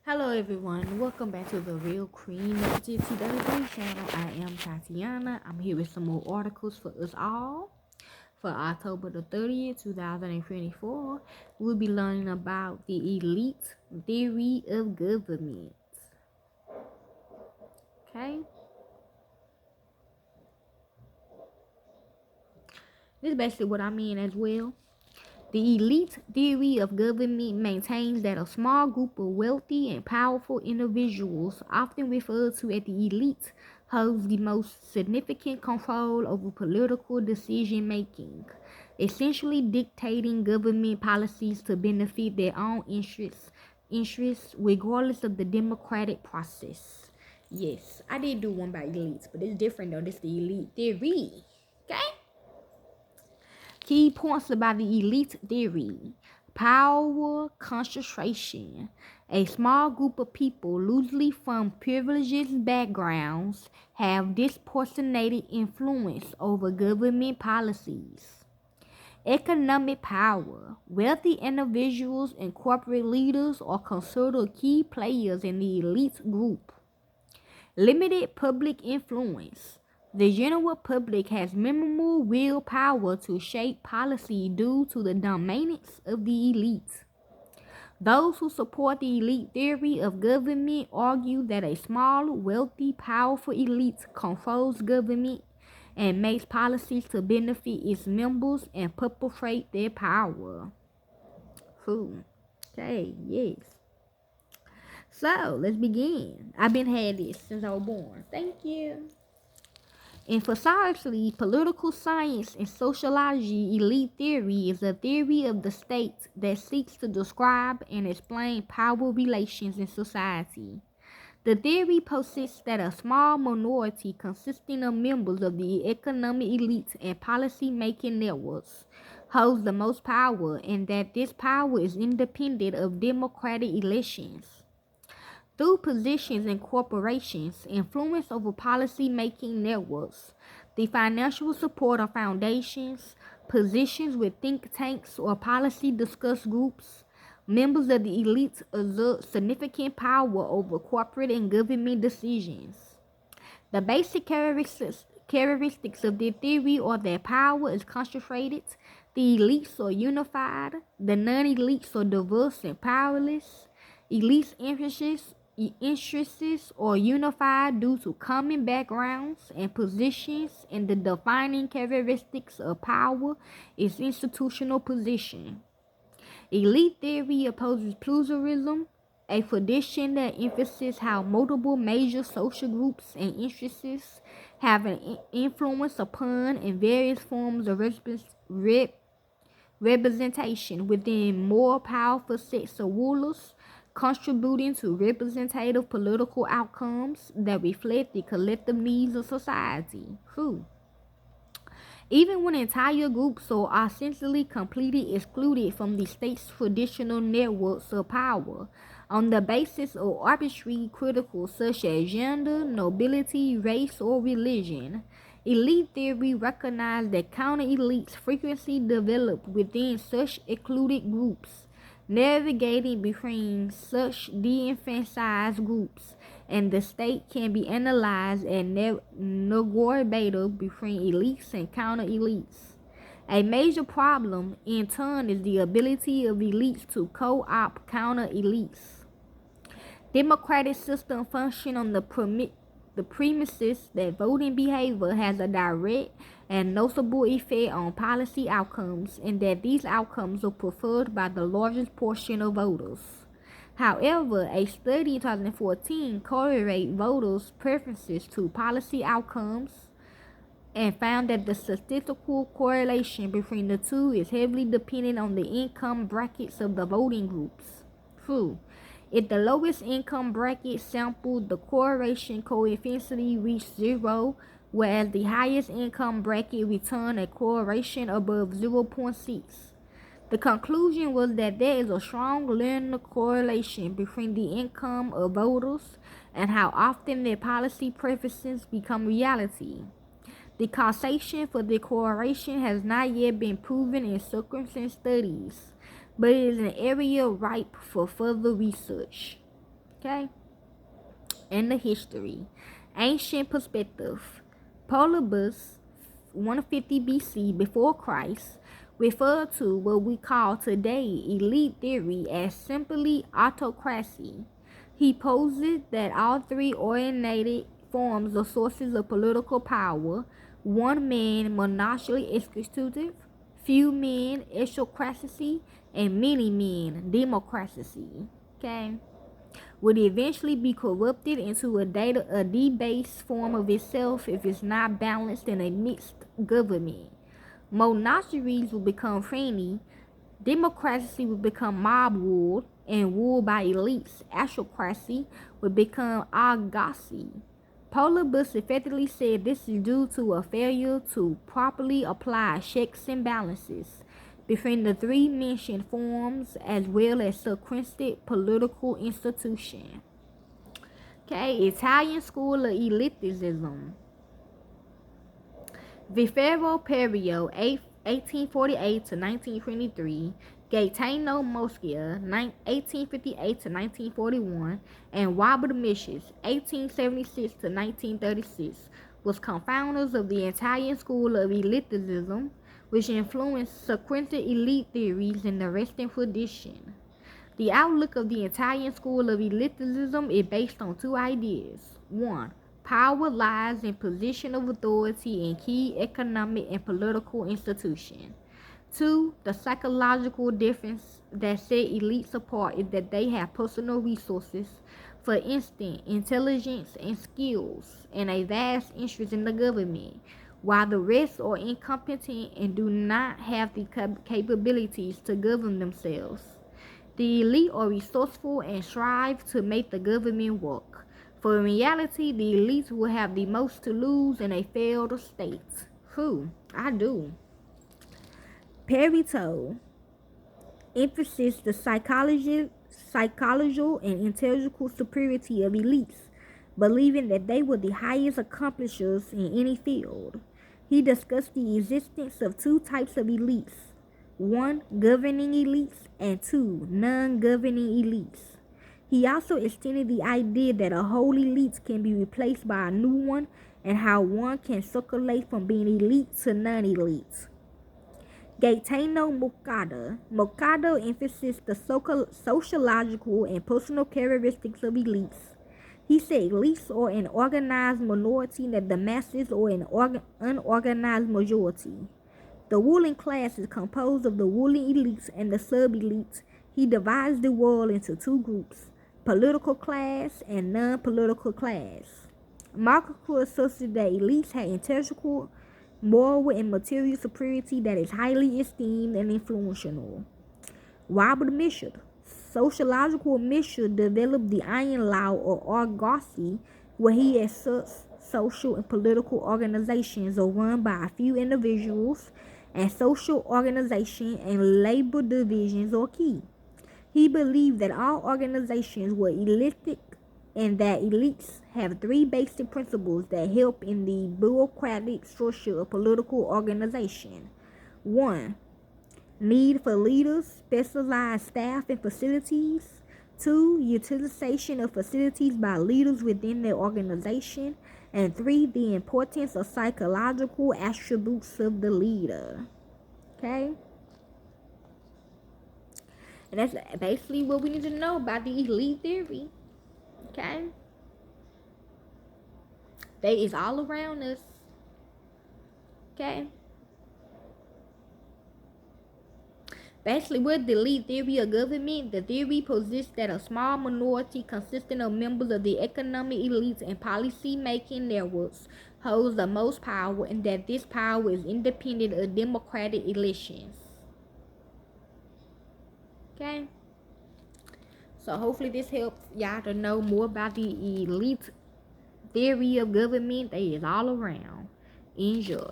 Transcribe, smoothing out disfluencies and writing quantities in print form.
Hello everyone, welcome back to the Real Queen Nefertiti Daily channel. I am Tatiana. I'm here with some more articles for us all. For October the 30th, 2024, we'll be learning about the elite theory of government. Okay? This is basically what I mean as well. The elite theory of government maintains that a small group of wealthy and powerful individuals, often referred to as the elite, holds the most significant control over political decision making, essentially dictating government policies to benefit their own interests regardless of the democratic process. Yes, I did do one by elites, but it's different though. This is the elite theory. Okay? Key points about the elite theory: power concentration. A small group of people, loosely from privileged backgrounds, have disproportionate influence over government policies. Economic power. Wealthy individuals and corporate leaders are considered key players in the elite group. Limited public influence. The general public has minimal real power to shape policy due to the dominance of the elite. Those who support the elite theory of government argue that a small, wealthy, powerful elite controls government and makes policies to benefit its members and perpetuate their power. Okay, yes. So, let's begin. I've been had this since I was born. Thank you. In precisely political science and sociology, elite theory is a theory of the state that seeks to describe and explain power relations in society. The theory posits that a small minority consisting of members of the economic elite and policy-making networks holds the most power, and that this power is independent of democratic elections. Through positions in corporations, influence over policy-making networks, the financial support of foundations, positions with think tanks or policy discuss groups, members of the elite exert significant power over corporate and government decisions. The basic characteristics of the theory are that power is concentrated, the elites are unified, the non-elites are diverse and powerless, elites' interests are unified due to common backgrounds and positions, and the defining characteristics of power is institutional position. Elite theory opposes pluralism, a tradition that emphasizes how multiple major social groups and interests have an influence upon and various forms of representation within more powerful sets of rulers, contributing to representative political outcomes that reflect the collective needs of society. Even when entire groups are essentially completely excluded from the state's traditional networks of power on the basis of arbitrary critical such as gender, nobility, race, or religion, elite theory recognizes that counter-elites frequently develop within such excluded groups. Navigating between such de-emphasized groups and the state can be analyzed as negotiated between elites and counter-elites. A major problem, in turn, is the ability of elites to co-opt counter-elites. Democratic systems function on the premises that voting behavior has a direct and noticeable effect on policy outcomes, and that these outcomes are preferred by the largest portion of voters. However, a study in 2014 correlated voters' preferences to policy outcomes and found that the statistical correlation between the two is heavily dependent on the income brackets of the voting groups. If the lowest income bracket sampled, the correlation coefficient reached 0, whereas the highest income bracket returned a correlation above 0.6. The conclusion was that there is a strong linear correlation between the income of voters and how often their policy preferences become reality. The causation for the correlation has not yet been proven in circumstance studies, but it is an area ripe for further research. Okay? And the history. Ancient perspective. Polybus 150 BC before Christ referred to what we call today elite theory as simply autocracy. He posed that all three originated forms or sources of political power: one man monarchy executive, few men aristocracy, and many men democracy. Okay, would eventually be corrupted into a debased form of itself if it's not balanced in a mixed government. Monarchies will become friendly, democracy will become mob rule, and rule by elites. Aristocracy will become oligarchy. Polybus effectively said this is due to a failure to properly apply checks and balances between the three mentioned forms as well as subsequent political institutions. Okay, Italian school of elitism. Vifero Perio, 1848 to 1923, Gaetano Mosca, 1858 to 1941, and Robert Miches, 1876 to 1936, was confounders of the Italian school of elitism, which influenced subsequent elite theories in the Western tradition. The outlook of the Italian school of elitism is based on two ideas. One, power lies in position of authority in key economic and political institutions. Two, the psychological difference that set elites apart is that they have personal resources, for instance, intelligence and skills, and a vast interest in the government, while the rest are incompetent and do not have the capabilities to govern themselves. The elite are resourceful and strive to make the government work. For in reality, the elites will have the most to lose in a failed state. Who? I do. Perito emphasizes the psychological and intellectual superiority of elites, believing that they were the highest accomplishers in any field. He discussed the existence of two types of elites: one, governing elites, and two, non-governing elites. He also extended the idea that a whole elite can be replaced by a new one and how one can circulate from being elite to non-elite. Gaetano Mosca emphasized the sociological and personal characteristics of elites. He said elites are an organized minority and that the masses are an unorganized majority. The ruling class is composed of the ruling elites and the sub-elites. He divides the world into two groups: political class and non-political class. Marcus associated that elites had intellectual, moral, and material superiority that is highly esteemed and influential. Robert Michel, sociological Michel, developed the Iron Law or oligarchy, where he asserts social and political organizations are run by a few individuals, and social organization and labor divisions are key. He believed that all organizations were elitic and that elites have three basic principles that help in the bureaucratic structure of political organization. 1. Need for leaders, specialized staff, and facilities. 2. Utilization of facilities by leaders within their organization. And 3. The importance of psychological attributes of the leader. Okay? And that's basically what we need to know about the elite theory. Okay? They is all around us. Okay? Basically, with the elite theory of government, the theory posits that a small minority consisting of members of the economic elites and policy-making networks holds the most power, and that this power is independent of democratic elections. Okay? So hopefully this helps y'all to know more about the elite theory of government that is all around. Enjoy.